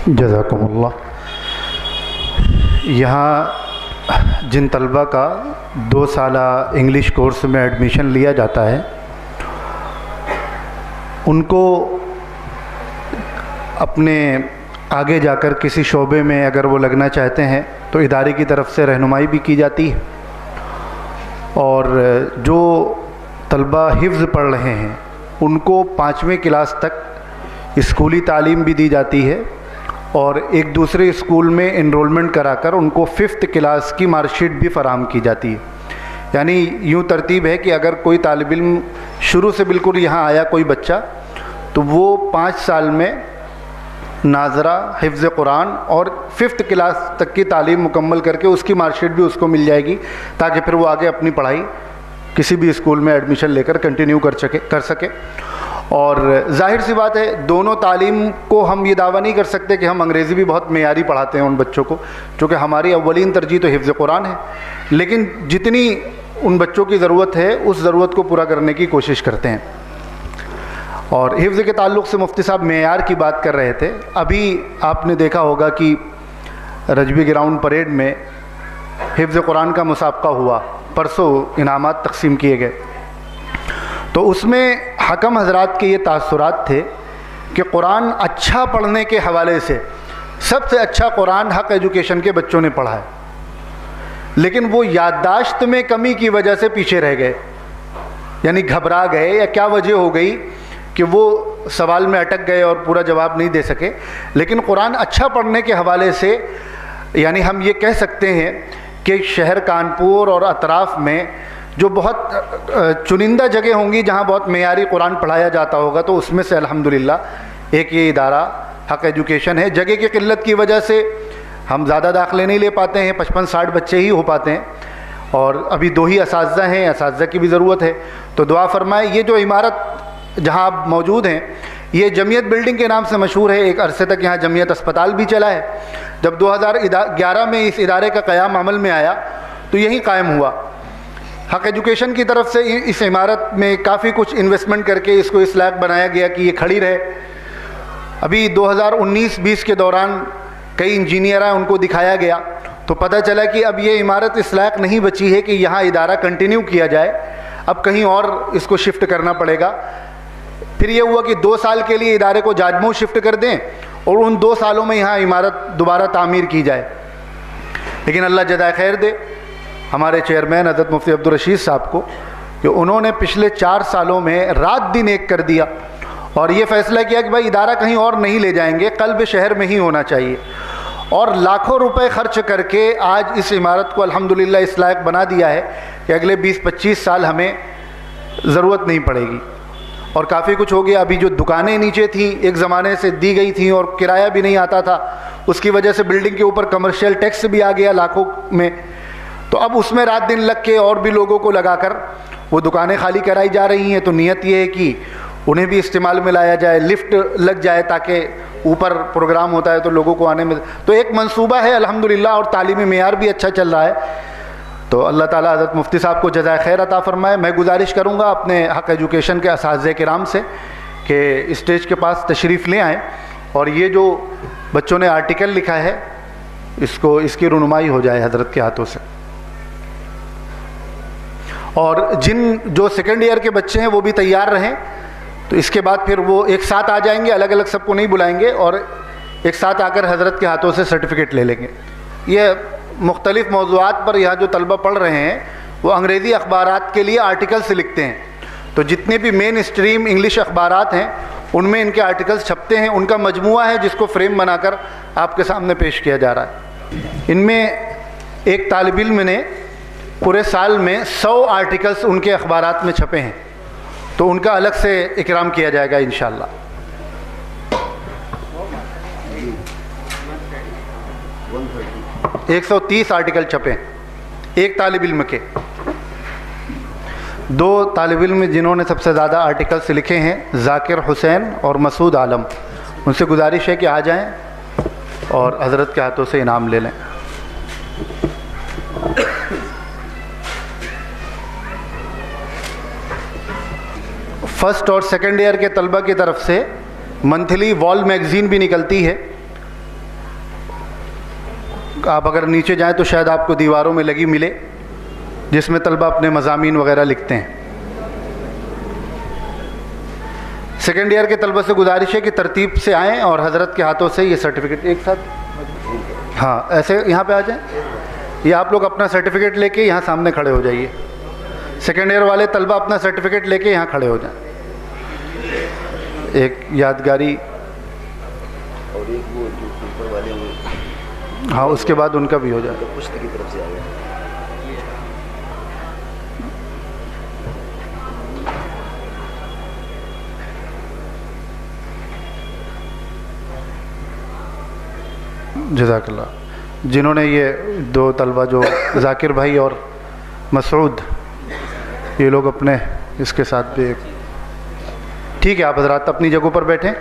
जज़ाकुमुल्लाह। यहाँ जिन तलबा का 2 साला इंग्लिश कोर्स में एडमिशन लिया जाता है, उनको अपने आगे जाकर किसी शोबे में अगर वो लगना चाहते हैं तो इदारे की तरफ से रहनुमाई भी की जाती है, और जो तलबा हिफ्ज़ पढ़ रहे हैं उनको 5वीं क्लास तक स्कूली तालीम भी दी जाती है, और एक दूसरे स्कूल में इनरोलमेंट कराकर उनको 5th क्लास की मार्कशीट भी फ़राहम की जाती है। यानी यूँ तरतीब है कि अगर कोई तालिब इल्म शुरू से बिल्कुल यहाँ आया कोई बच्चा, तो वो 5 साल में नाज़रा, हिफ्ज़ कुरान और 5th क्लास तक की तालीम मुकम्मल करके उसकी मार्कशीट भी उसको मिल जाएगी, ताकि फिर वो आगे अपनी पढ़ाई किसी भी स्कूल में एडमिशन लेकर कंटिन्यू कर सके। और जाहिर सी बात है, दोनों तालीम को हम ये दावा नहीं कर सकते कि हम अंग्रेज़ी भी बहुत मेयारी पढ़ाते हैं उन बच्चों को, क्योंकि हमारी अव्वलीन तरजीह तो हिफ्ज़ कुरान है, लेकिन जितनी उन बच्चों की ज़रूरत है उस ज़रूरत को पूरा करने की कोशिश करते हैं। और हिफ्ज़ के ताल्लुक़ से मुफ्ती साहब मेयार की बात कर रहे थे। अभी आपने देखा होगा कि रजबी ग्राउंड परेड में हिफ्ज़ कुरान का मुसाबका हुआ, परसों इनामात तकसीम किए गए, तो उसमें हकम हज़रात के ये तासुरात थे कि कुरान अच्छा पढ़ने के हवाले से सबसे अच्छा कुरान हक़ एजुकेशन के बच्चों ने पढ़ा है, लेकिन वो याददाश्त में कमी की वजह से पीछे रह गए, यानी घबरा गए या क्या वजह हो गई कि वो सवाल में अटक गए और पूरा जवाब नहीं दे सके। लेकिन कुरान अच्छा पढ़ने के हवाले से यानी हम ये कह सकते हैं कि शहर कानपुर और अतराफ़ में जो बहुत चुनिंदा जगह होंगी जहाँ बहुत मेयारी कुरान पढ़ाया जाता होगा, तो उसमें से अल्हम्दुलिल्लाह एक ये इदारा हक़ एजुकेशन है। जगह की क़िल्लत की वजह से हम ज़्यादा दाखिले नहीं ले पाते हैं, 55-60 बच्चे ही हो पाते हैं, और अभी 2 ही असातिज़ा हैं, असातिज़ा की भी ज़रूरत है। तो दुआ फरमाए, ये जो इमारत जहाँ आप मौजूद हैं ये जमीयत बिल्डिंग के नाम से मशहूर है। एक अरसे तक यहाँ जमीयत अस्पताल भी चला है। जब 2011 में इस इदारे का क़याम अमल में आया तो यही कायम हुआ। हक़ एजुकेशन की तरफ से इस इमारत में काफ़ी कुछ इन्वेस्टमेंट करके इसको इस लायक बनाया गया कि ये खड़ी रहे। अभी 2019-20 के दौरान कई इंजीनियर हैं, उनको दिखाया गया तो पता चला कि अब ये इमारत इस लायक नहीं बची है कि यहाँ इदारा कंटिन्यू किया जाए, अब कहीं और इसको शिफ्ट करना पड़ेगा। फिर ये हुआ कि 2 साल के लिए इदारे को जाजमऊ शिफ्ट कर दें और उन 2 सालों में यहाँ इमारत दोबारा तामीर की जाए। लेकिन अल्लाह जज़ाए खैर दे हमारे चेयरमैन हज़रत मुफ्ती अब्दुल रशीद साहब को कि उन्होंने पिछले 4 सालों में रात दिन एक कर दिया और ये फ़ैसला किया कि भाई इदारा कहीं और नहीं ले जाएंगे, कल्ब शहर में ही होना चाहिए। और लाखों रुपए खर्च करके आज इस इमारत को अल्हम्दुलिल्लाह इस लायक बना दिया है कि अगले 20-25 साल हमें ज़रूरत नहीं पड़ेगी। और काफ़ी कुछ हो गया। अभी जो दुकानें नीचे थीं एक ज़माने से दी गई थी और किराया भी नहीं आता था, उसकी वजह से बिल्डिंग के ऊपर कमर्शियल टैक्स भी आ गया लाखों में, तो अब उसमें रात दिन लग के और भी लोगों को लगाकर वो दुकानें खाली कराई जा रही हैं। तो नीयत ये है कि उन्हें भी इस्तेमाल में लाया जाए, लिफ्ट लग जाए ताकि ऊपर प्रोग्राम होता है तो लोगों को आने में, तो एक मंसूबा है अल्हम्दुलिल्लाह। और तालीमी मेयार भी अच्छा चल रहा है। तो अल्लाह ताला हज़रत मुफ्ती साहब को जज़ाए खैर अता फ़रमाए। मैं गुजारिश करूँगा अपने हक़ एजुकेशन के असातिज़े किराम से कि स्टेज के पास तशरीफ़ ले आएँ और ये जो बच्चों ने आर्टिकल लिखा है इसकी रुनुमाई हो जाए हज़रत के हाथों से। और जिन जो सेकेंड ईयर के बच्चे हैं वो भी तैयार रहें, तो इसके बाद फिर वो एक साथ आ जाएंगे, अलग अलग सबको नहीं बुलाएंगे, और एक साथ आकर हज़रत के हाथों से सर्टिफिकेट ले लेंगे। ये मुख्तलिफ़ मौज़ूआत पर यहाँ जो तलबा पढ़ रहे हैं वो अंग्रेज़ी अखबारात के लिए आर्टिकल्स लिखते हैं, तो जितने भी मेन स्ट्रीम इंग्लिश अखबारात हैं उनमें इनके आर्टिकल्स छपते हैं। उनका मजमूआ है जिसको फ्रेम बनाकर आपके सामने पेश किया जा रहा है। इनमें एक तालिब इल्म ने पूरे साल में 100 आर्टिकल्स उनके अखबारात में छपे हैं, तो उनका अलग से इकराम किया जाएगा इंशाअल्लाह। 130 आर्टिकल छपे एक तालिब इल्म के। 2 तालिब इल्म जिन्होंने सबसे ज़्यादा आर्टिकल्स लिखे हैं, ज़ाकिर हुसैन और मसूद आलम, उनसे गुजारिश है कि आ जाएं और हज़रत के हाथों से इनाम ले लें। फर्स्ट और सेकेंड ईयर के तलबा की तरफ से मंथली वॉल मैगज़ीन भी निकलती है, आप अगर नीचे जाएं तो शायद आपको दीवारों में लगी मिले, जिसमें तलबा अपने मज़ामीन वगैरह लिखते हैं। सेकेंड ईयर के तलबा से गुजारिश है कि तरतीब से आएँ और हज़रत के हाथों से ये सर्टिफिकेट एक साथ, हाँ ऐसे यहाँ पे आ जाएं। ये आप लोग अपना सर्टिफिकेट लेके यहाँ सामने खड़े हो जाइए। सेकेंड ईयर वाले तलबा अपना सर्टिफिकेट लेके यहाँ खड़े हो जाएं। एक यादगारी, और एक वो जो ऊपर वाले वो, हाँ उसके बाद उनका भी हो जाए। पुश्त की तरफ से आ गया। जज़ाकल्लाह। जिन्होंने ये दो तलबा जो जाकिर भाई और मसूद, ये लोग अपने इसके साथ भी, ठीक है आप हज़रात अपनी जगहों पर बैठें।